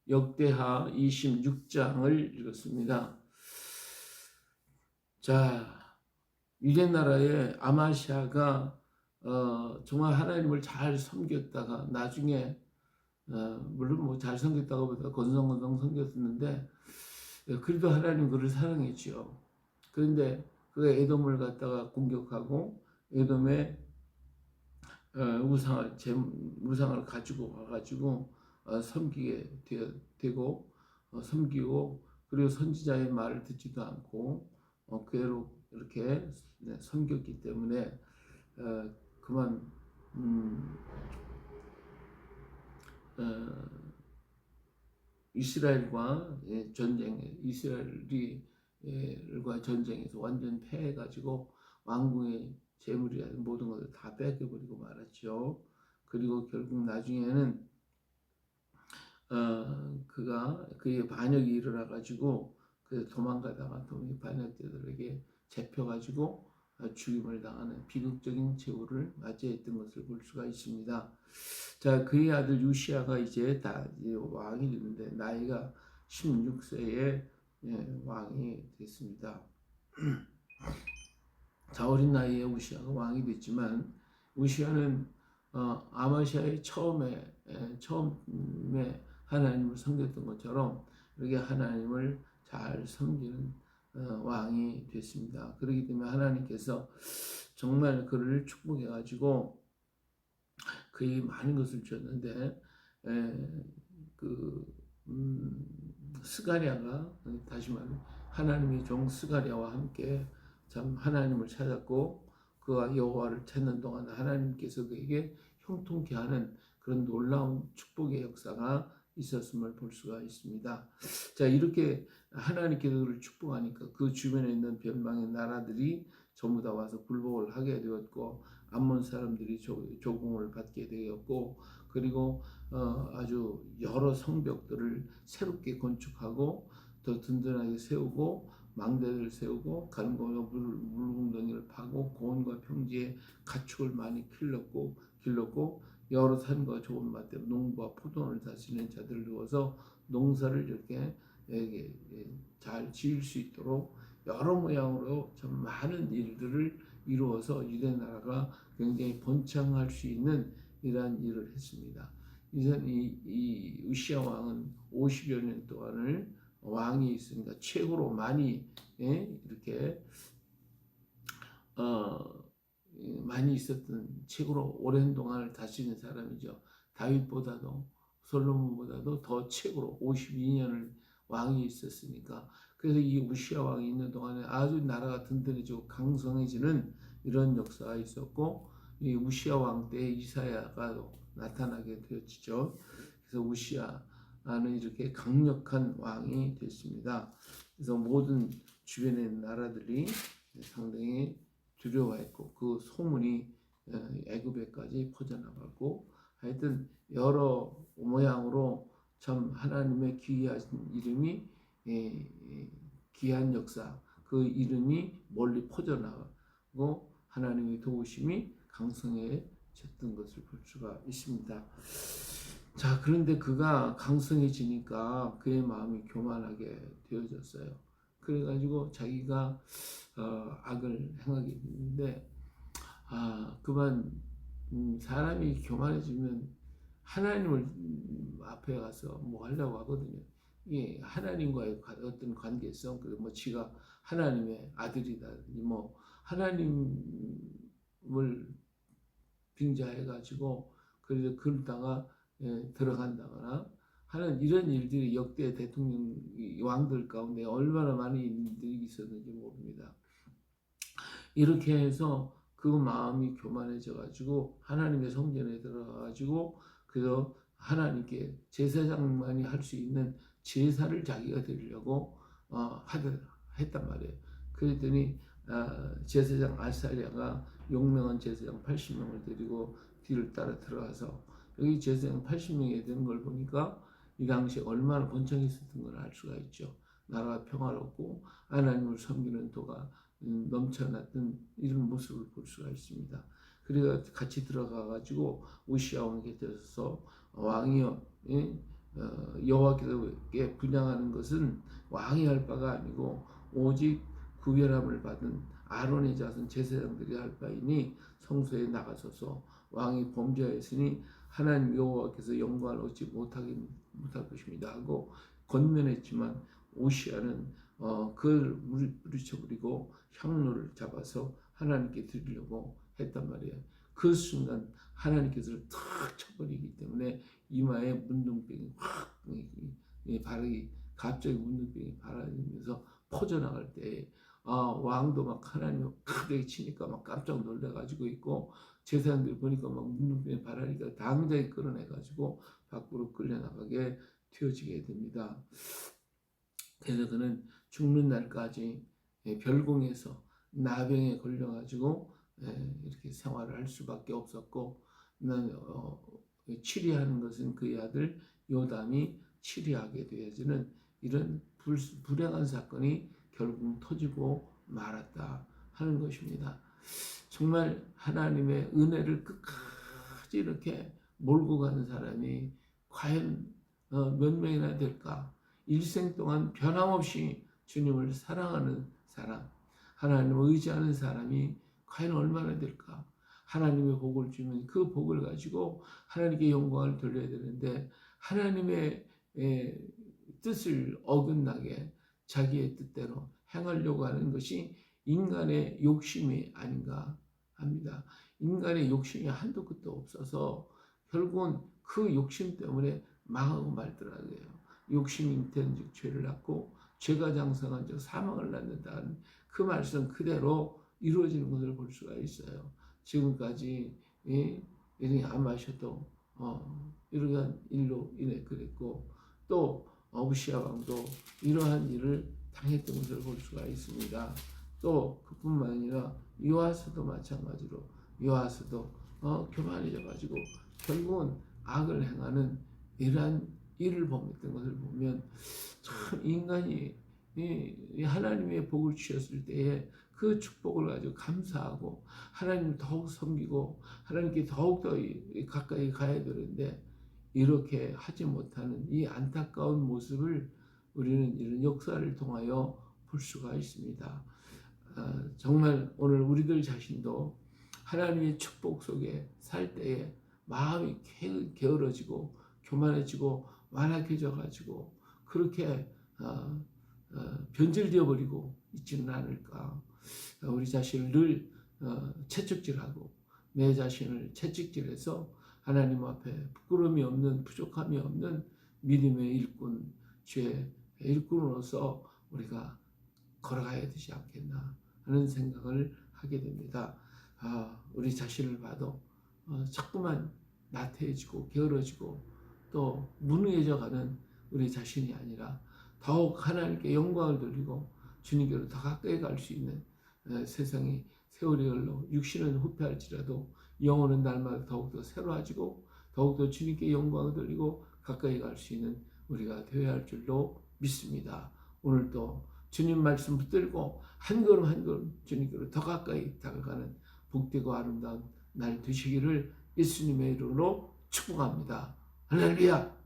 역대하 26장을 읽었습니다. 자, 유대 나라의 아마시아가 정말 하나님을 잘 섬겼다가 나중에 물론 뭐 잘 섬겼다고보다 건성건성 섬겼었는데 그래도 하나님 그를 사랑했지요. 그런데 그가 에돔을 갖다가 공격하고 에돔의 우상을 가지고 와가지고 섬기게 되고 섬기고 그리고 선지자의 말을 듣지도 않고 그대로 이렇게 섬겼기 때문에 그만 어, 이스라엘과 전쟁에서 완전 패해가지고 왕궁의 재물이나 모든 것을 다 뺏겨버리고 말았죠. 그리고 결국 나중에는 그의 반역이 일어나가지고 그 도망가다가 반역자들에게 잡혀가지고 죽임을 당하는 비극적인 제후를 맞이했던 것을 볼 수가 있습니다. 자, 그의 아들 유시아가 이제 왕이 됐는데 나이가 16세에 왕이 됐습니다. 자, 어린 나이에 우시아가 왕이 됐지만 우시아는 아마시아의 처음에 하나님을 섬겼던 것처럼 이렇게 하나님을 잘 섬기는 왕이 됐습니다. 그렇기 때문에 하나님께서 정말 그를 축복해 가지고 그의 많은 것을 줬는데 스가랴가 다시 말해 하나님의 종 스가랴와 함께 참 하나님을 찾았고 그가 여호와를 찾는 동안 하나님께서 그에게 형통케 하는 그런 놀라운 축복의 역사가 있었음을 볼 수가 있습니다. 자, 이렇게 하나님께서 그를 축복하니까 그 주변에 있는 변방의 나라들이 전부 다 와서 굴복을 하게 되었고 암몬 사람들이 조공을 받게 되었고 그리고 아주 여러 성벽들을 새롭게 건축하고 더 든든하게 세우고 망대를 세우고 간고와 물웅덩이를 파고 고원과 평지에 가축을 많이 길렀고 여러 산과 좋은 맛대로 농부와 포도원을 다스리는 자들을 두어서 농사를 이렇게 잘 지을 수 있도록 여러 모양으로 참 많은 일들을 이루어서 유대 나라가 굉장히 번창할 수 있는 이러한 일을 했습니다. 이 우시아 왕은 50여 년 동안을 왕이 있으니까 최고로 많이 이렇게 많이 있었던 최고로 오랜 동안을 다스린 사람이죠. 다윗보다도 솔로몬보다도 더 최고로 52년을 왕이 있었으니까 그래서 이 우시아 왕이 있는 동안에 아주 나라가 든든해지고 강성해지는 이런 역사가 있었고 이 우시아 왕 때 이사야가 나타나게 되었죠. 그래서 우시아는 이렇게 강력한 왕이 됐습니다. 그래서 모든 주변의 나라들이 상당히 두려워했고 그 소문이 애굽에까지 퍼져나가고 하여튼 여러 모양으로 참 하나님의 귀한 이름이 귀한 역사 그 이름이 멀리 퍼져나가고 하나님의 도우심이 강성해졌던 것을 볼 수가 있습니다. 자, 그런데 그가 강성해지니까 그의 마음이 교만하게 되어졌어요. 그래가지고 자기가 악을 행하게 됐는데 그만 사람이 교만해지면 하나님을 앞에 가서 뭐 하려고 하거든요. 예, 하나님과의 어떤 관계성, 그리고 뭐 지가 하나님의 아들이다든지 뭐 하나님을 빙자해가지고 그러다가 들어간다거나 하는 이런 일들이 역대 대통령 왕들 가운데 얼마나 많은 일들이 있었는지 모릅니다. 이렇게 해서 그 마음이 교만해져 가지고 하나님의 성전에 들어가 가지고 그래서 하나님께 제사장만이 할 수 있는 제사를 자기가 드리려고 했단 말이에요. 그랬더니 제사장 아사랴가 용맹한 제사장 80명을 데리고 뒤를 따라 들어가서 여기 제사장 80명이 되는 걸 보니까 이 당시에 얼마나 번창했었던 걸 알 수가 있죠. 나라가 평화롭고 하나님을 섬기는 도가 넘쳐났던 이런 모습을 볼 수가 있습니다. 그래서 같이 들어가 가지고 우시아 왕에게 들어서 왕이여 여호와께 분향하는 것은 왕이 할 바가 아니고 오직 구별함을 받은 아론의 자손 제사장들이 할 바이니 성소에 나가소서. 왕이 범죄하였으니 하나님 여호와께서 영광을 얻지 못할 것입니다 하고 권면했지만 오시아는 그걸 물리쳐버리고 향로를 잡아서 하나님께 드리려고 했단 말이에요. 그 순간 하나님께서 탁 쳐버리기 때문에 이마에 문둥병이 확 바르기 갑자기 문둥병이 바라지면서 퍼져나갈 때 왕도 막 하나님 크게 치니까 막 깜짝 놀래가지고 있고 제사장들이 보니까 막 문둥병이 바라니까 당장에 끌어내가지고 밖으로 끌려나가게 되어지게 됩니다. 그래서 그는 죽는 날까지 별궁에서 나병에 걸려가지고 이렇게 생활을 할 수밖에 없었고, 치리하는 것은 그의 아들 요담이 치리하게 되어지는 이런 불행한 사건이 결국 터지고 말았다 하는 것입니다. 정말 하나님의 은혜를 끝까지 이렇게 몰고 가는 사람이 과연 몇 명이나 될까? 일생 동안 변함없이 주님을 사랑하는 사람, 하나님을 의지하는 사람이 과연 얼마나 될까? 하나님의 복을 주면 그 복을 가지고 하나님께 영광을 돌려야 되는데 하나님의 뜻을 어긋나게 자기의 뜻대로 행하려고 하는 것이 인간의 욕심이 아닌가 합니다. 인간의 욕심이 한도 끝도 없어서 결국은 그 욕심 때문에 망하고 말더라고요. 욕심이 잉태한즉 죄를 낳고 죄가 장성한 즉 사망을 낳는다는 그 말씀 그대로 이루어지는 것을 볼 수가 있어요. 지금까지 이렇게 안 마셔도 이러한 일로 인해 그랬고 또 우시아 왕도 이러한 일을 당했던 것을 볼 수가 있습니다. 또 그뿐만 아니라 요아스도 마찬가지로 요아스도 교만해져가지고 결국은 악을 행하는 이러한 일을 범했던 것을 보면 참 인간이 하나님의 복을 주셨을 때에 그 축복을 가지고 감사하고 하나님을 더욱 섬기고 하나님께 더욱더 가까이 가야 되는데 이렇게 하지 못하는 이 안타까운 모습을 우리는 이런 역사를 통하여 볼 수가 있습니다. 정말 오늘 우리들 자신도 하나님의 축복 속에 살 때에 마음이 게으러지고 교만해지고 완악해져 가지고 그렇게 변질되어 버리고 있지는 않을까. 우리 자신을 늘 채찍질하고 내 자신을 채찍질해서 하나님 앞에 부끄러움이 없는 부족함이 없는 믿음의 일꾼, 죄의 일꾼으로서 우리가 걸어가야 되지 않겠나 하는 생각을 하게 됩니다. 우리 자신을 봐도 자꾸만 나태해지고 게으러지고 또 무능해져가는 우리 자신이 아니라 더욱 하나님께 영광을 돌리고 주님께로 더 가까이 갈 수 있는 세상이 세월이 흘러 육신은 후퇴할지라도 영혼은 날마다 더욱더 새로워지고 더욱더 주님께 영광을 돌리고 가까이 갈 수 있는 우리가 되어야 할 줄로 믿습니다. 오늘도 주님 말씀 붙들고 한 걸음 한 걸음 주님께로 더 가까이 다가가는 복되고 아름다운 날 되시기를 예수님의 이름으로 축복합니다. 할렐루야.